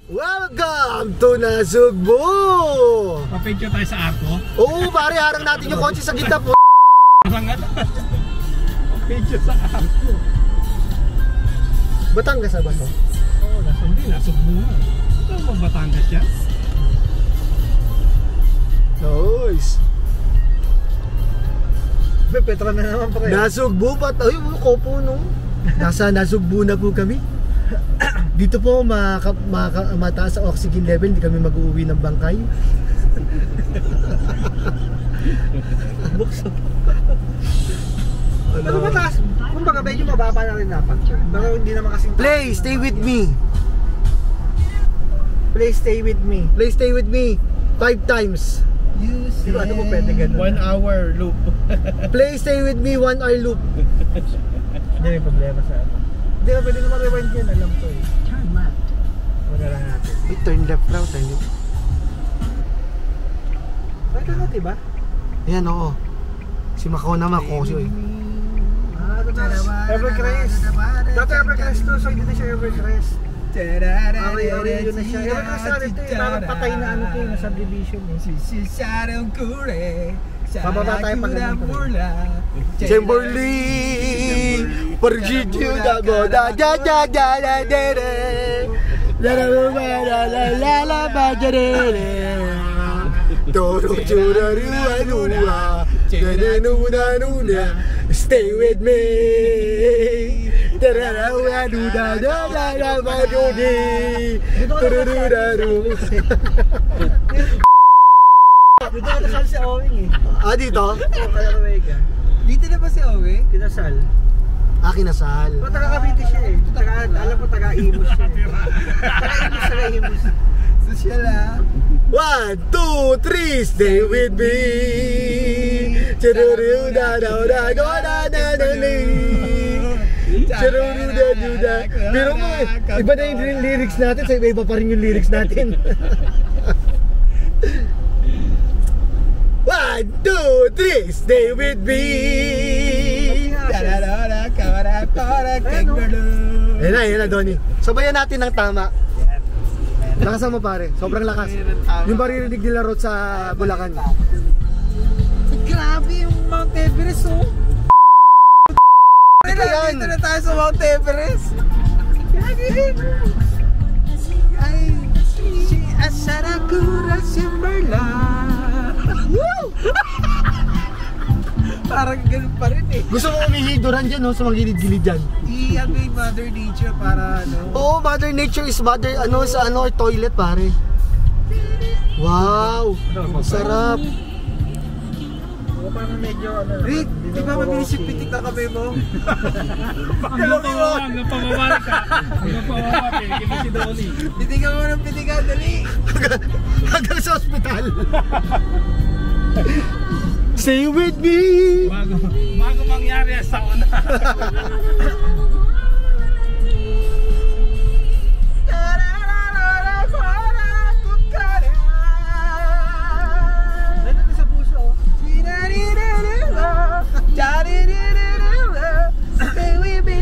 Welcome to Nasugbu! Papicture tayo sa arko? Oo pare, harang natin yung kotse sa gitna po. Papicture sa arko. Batangas na ba to? Oo, Nasugbu nga. Ito ba Batangas yan? Nice! Petra na naman pre. Nasugbu pa tayo, kopo no? Nasa Nasugbu na po kami. Dito po mataas ang oxygen level, hindi kami mag-uwi ng bangkay. Bukso. Pero mataas, kumbaga medyo mababa na rin dapat. Pero hindi naman kasing Play, stay with me. Play, stay with me. Play, stay with me 5 times. Diba ano mo pwede ganun? 1 hour loop. Play, stay with me 1 hour loop. Hindi may problema sa ano. Hindi na pwede naman rewind yan, alam ko eh. Turn left. Wala lang natin. Wait, turn left raw, turn left. Bakit lang natin ba? Ayan, oo. Si Macau naman, Kosyo eh. Evercrest. Dati Evercrest to, so hindi na siya Evercrest. Ari-ari yun na siya. Evercrest na rin ito eh, parang patay na ano ito eh, na subdivision eh. Bababa tayo pag ganun pa rin. Chamberlain, Pergidio da boda da da da da da da la la la la la la ba da da Toro chura rua rua da nuna nuna stay with me da da da da da da da ba do di da da da da. Dito ka nasal si Owing eh. Ah, dito? Oo, Kalarawega. Dito na ba si Owing? Kinasal. Ah, kinasal. O, taga-Cavite siya eh. Alam mo, taga-Imus siya eh. Taga-Imus, taga-Imus. Social ah. 1, 2, 3, stay with me. Chururu da da da da da da da da. Chururu da da da. Pero mo, iba na yung lyrics natin, sa iba pa rin yung lyrics natin. 1, 2, 3, stay with me. Ayan na, Donnie. Sabayan natin ng tama. Lakasan mo pare, sobrang lakas. Yung maririnig nila road sa Bulacan. Grabe yung Mount Everest oh. Dito na tayo sa Mount Everest. Ay, si Asarakura Simberla. Woo! Parang ganun pa rin eh. Gusto mo umihidoran dyan, no? Sa mga gilid-gilid dyan. I-ano yung Mother Nature para ano. Oo, Mother Nature is mother, ano, sa ano, toilet pare. Wow! Sarap! Oo, parang medyo ano. Rick, di ba mabilis yung pitik na kamay mo? Hanggang pamawala ka. Hanggang pamawala, pinigil mo si Donnie. Pitikan mo ng pitikan, dali! Hanggang sa ospital. Stay with me. Bago mangyari sa una. Nandun sa puso. Stay with me.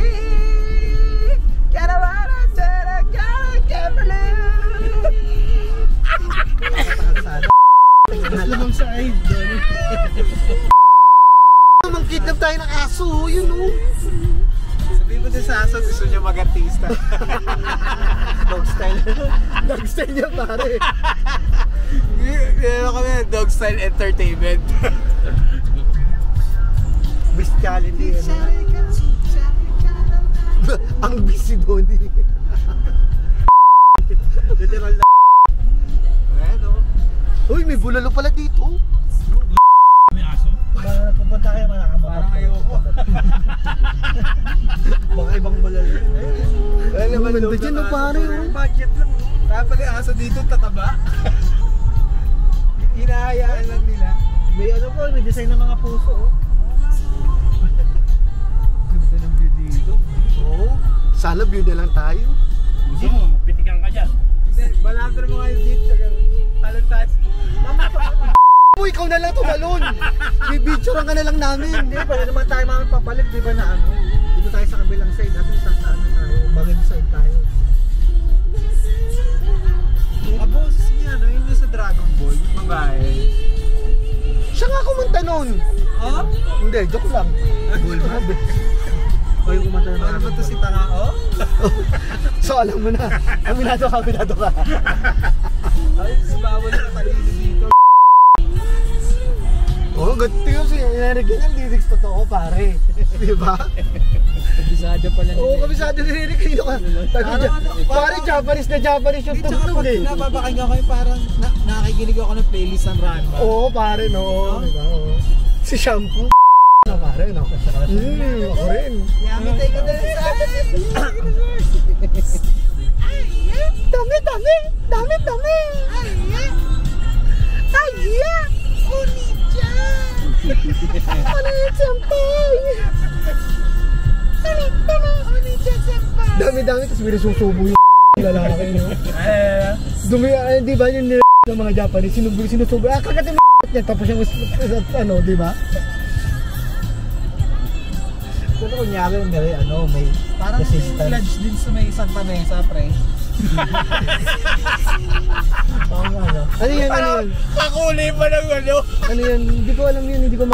Lamang sa aid, Donnie. Mang-kidnap tayo ng aso, yun o. Sabihin mo din sa aso, gusto niya mag-artista. Dog style. Dog style niya pare. Kaya kami, dog style entertainment. Bestiality. Ang busy doon eh. Literal na. Ano? Uy, may bulalo pala dito. May aso? Pupunta kayo manakamotor. Parang ayoko. Baka ibang malala. Ang ganda dyan no pare. Budget lang. Kaya pala yung aso dito tataba. Hinahayaan lang nila. May ano po, may design ng mga puso oh. Ganda ng view dito. Oo. Sana view na lang tayo. Gusto mo, pitikan ka dyan. Balandra mo kayo dito. Talon tayo. Mama pa. Uy, ikaw na lang tumalon. Bibidyoran ka na lang namin. Hindi, pwede naman tayo mga papalik, di ba na ano? Dito tayo sa kabilang side, at least sa ano tayo, bagay side tayo. kumanta nun? Oh? Hindi, joke lang. Oy, kumanta na. Ano ba to si Tangao? So alam mo na, aminado ka. Ay, si Bawal na talino dito. Oo, ganti yun siya. Narinig yung lyrics totoo, pare. Diba? Kabisado pala nila. Oo, kabisado na lyrics kanino ka. Pare, Japanese na Japanese yung tugtog eh. Napapakinggan ko yung parang nakikinig ako ng playlist ng Ranma. Oo, pare, no. Diba, oo. Si Shampoo. Na pare, no? Ako rin. Yamitay ka na rin sa akin. Dami! Ay, Oni-chan! Oni-senpai! Oni-chan senpai! Dami, tapos may nasusubo yung lalaki, no? Dumi, di ba yung ng mga Japanese, sinusubo, kagatin niya, tapos yung ano, di ba? Pero kunyari may parang assistant. may lodge din sa may Santa Mesa, pre. Oo nga, no? Ano yun? Kakuli pa ng ano? Ano yun? Hindi ko alam yun, hindi ko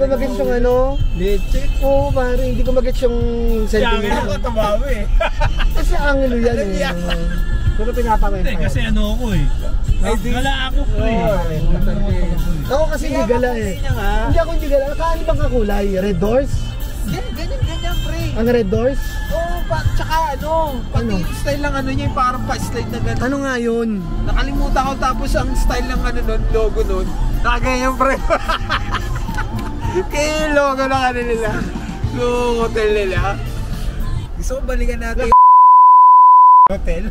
mag-gets yung ano. Leche? Oo, pare, hindi ko mag-gets yung sentiment. Kaya ako tumawa eh. Kasi angelo yan eh. Pero pinapakita. Hindi, kasi ano ako eh. Gala ako pre. Ako kasi hindi gala eh. Hindi ako hindi gala. Kaano bang kakulay? Red Doors? Ganyan, pre. Ang Red Doors? Oo, tsaka pati yung style lang niya, yung parang pa-slide na gano'n. Ano nga yun? Nakalimutan ko, tapos ang style ng logo nun, nakaganyan, pre. Kaya yung logo na nila, yung hotel nila. Gusto ko balikan natin yung hotel.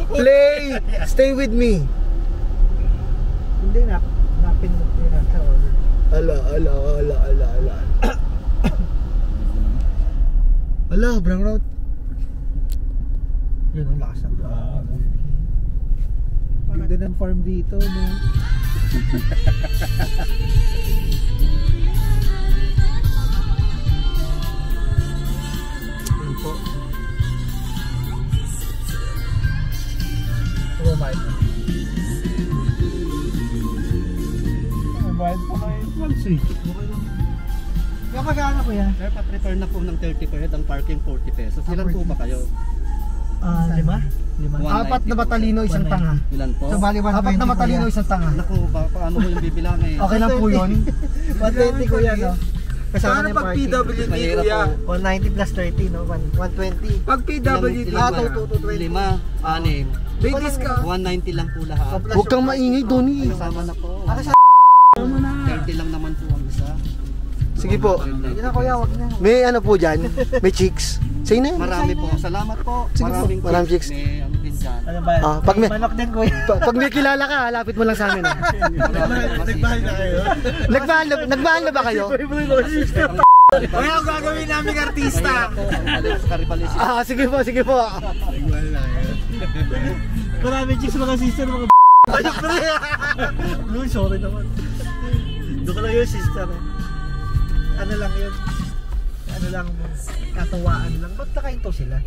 Play! Stay with me. Hindi na, napin-napin na sa order. Ala. Ala, brown route. Yun, ang lakas ng ganda ng farm dito, no? Yun po. Provide pa kayo. Okay lang. Kapag ano ko yan? Sir, pat-return na po ng 30 per head, ang parking 40 pesos. Ilan po ba kayo? 5? 190 Apat na batalino, isang tanga. Ilan po? So, bali 120 Apat na batalino, isang tanga. Naku, paano ko yung bibilang eh? Okay lang po yun. 120 ko yan, no? Kasama Paano na yung pag parking? PWD Mahirap kuya? po. 190 plus 30, no? 120. Pag PWD Ilan kuya, po? 5, 6. may discount. 190 lang po lahat. Huwag kang maingay, Donnie. Kasama na po. Ako sa 30 lang naman po ang isa. Sige po. Yun na kuya, wag na. May ano po dyan? May chicks? Say na. Marami po. Salamat po. Sige po. Maraming chicks. May ano din dyan. Ano ba? Pag may- manok din kuya. Pag may kilala ka, lapit mo lang sa amin. Nagbahal na kayo? Nagmahal na ba kayo? Kaya ang gagawin namin artista. Karibalis. Sige po. Maraming chicks mga sister, mga Blue, sorry naman. Doon ka lang yung sister. Ano lang yun? Ano lang, katawaan lang. Ba't nakainto sila?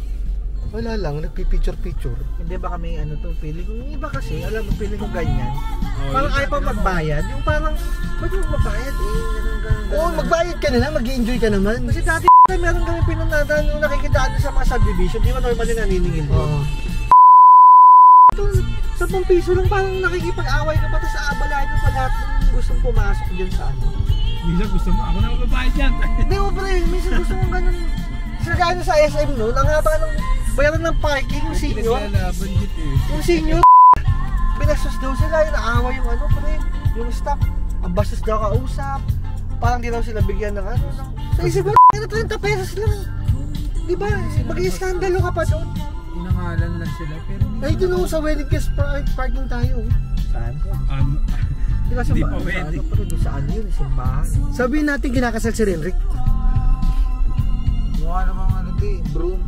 Wala lang, nagpipicture-picture. Hindi ba kami ano to, feeling ko, yung iba kasi, alam mo, feeling ko ganyan. Parang ayaw pa magbayad. Yung parang, ba't yung magbayad eh? Ganun. Oo, magbayad ka na lang, mag-i-enjoy ka naman. Kasi dati meron kami pinuntahan yung nakikitaan sa mga subdivision. Di ba normally naniningil mo? Oo. Sa 10 piso lang parang nakikipag-away ka pa tapos aabalahin mo pa lahat ng gustong pumasok dyan sa ano. Minsan gusto mo, ako na magbabayad yan. Hindi mo pre, minsan gusto mong ganun. Sila sa SM noon, ang haba ng bayaran ng parking, yung senior. Yung senior, pinastos daw sila, yung naawa yung ano pre, yung staff. Ang bastos daw kausap, parang di daw sila bigyan ng ano. Sa isip mo, 30 pesos lang. Di ba? Mag-iskandalo ka pa doon. Inangalan lang sila pero Ay, doon sa wedding guest parking tayo. Saan? Hindi pa pwede. Ano pre, doon sa ano yun, simbahan. Sabihin natin kinakasal si Renrick. mukha namang ano to eh, broom.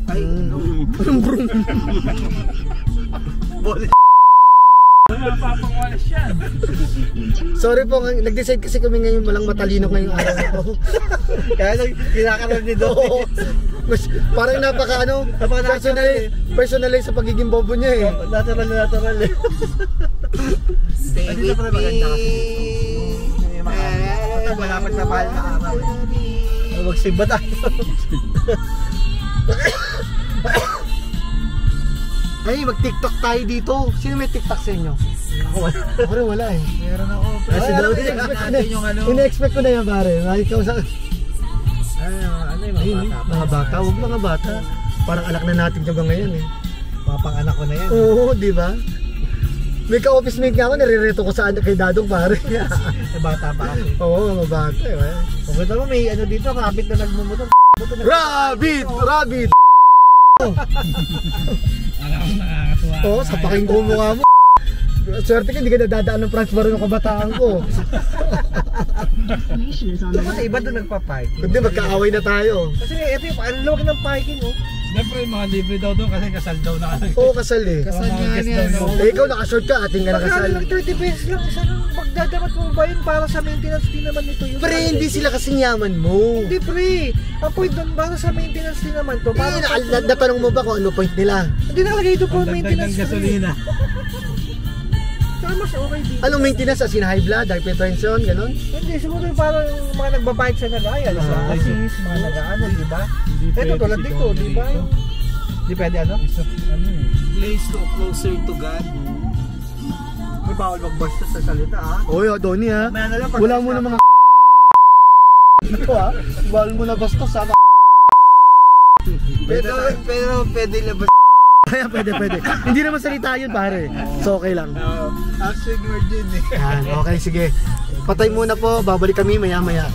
Ay, no. Anong broom? Napapangalas yan. Sorry po, nag-decide kasi kami ngayon walang matalino ngayong araw na to. Kaya lang, kinakaroon ni Doc. Mas, parang napaka ano, personalize sa pagiging bobo niya eh. Natural eh. Stay with me. Total, malapit na mahal na araw eh. Magsimba tayo. Ay, mag-TikTok tayo dito. Sino may TikTok sa inyo? Ako rin wala eh. Meron ako. Kasi daw, ina-expect ko na yan pare. Ikaw sa... Ano yung Mga bata, huwag mga bata. Parang anak na natin hanggang ngayon eh. Mga pang-anak ko na yan. Oo, di ba? May ka-office mate nga ako, narireto ko sa kay Dadong pare. Sa bata pa ako. Oo, mga bata eh. Kung mo may ano dito, rabbit na nagmumutong. Rabbit! Rabbit! Alam ko nakakatuwa. Oo, sa paking ko mukha mo. Swerte ka, hindi ka nadadaan ng transfer ng kabataan ko. Kasi iba doon nagpa-park. Kundi magkaaway na tayo. Kasi ito yung ang lawak ng parking oh. Siyempre, mga libre daw doon kasi kasal daw na. Oo, kasal eh. Kasal nga niya. Eh, ikaw nakashort ka, ating ka Magkano nakasal. lang 30 pesos lang isa nang magdadamat mo ba yun para sa maintenance din naman nito yung Pre, hindi sila kasing yaman mo. Hindi pre, ang point doon para sa maintenance din naman to. Para Natanong mo ba kung ano point nila? hindi nakalagay ito po Dagdag maintenance ng gasolina. Saka mas okay dito. Anong maintenance? As in high blood, hypertension, gano'n? Hindi, siguro yung parang mga nagbabike sa nagaya, sa assist, mga nag-ano, di ba? Ito tulad dito, di ba? Di pwede ano? Ano eh. Place to closer to God. May bawal magbasta sa salita ha. Oy, Tony ha. May ano lang, pag- Wala mo na mga ito ha. Bawal mo na basta sana. Pero pwede labas. Kaya pwede. Hindi naman salita yun pare. So okay lang. Action word yun eh. Yan, okay sige. Patay muna po, babalik kami maya-maya.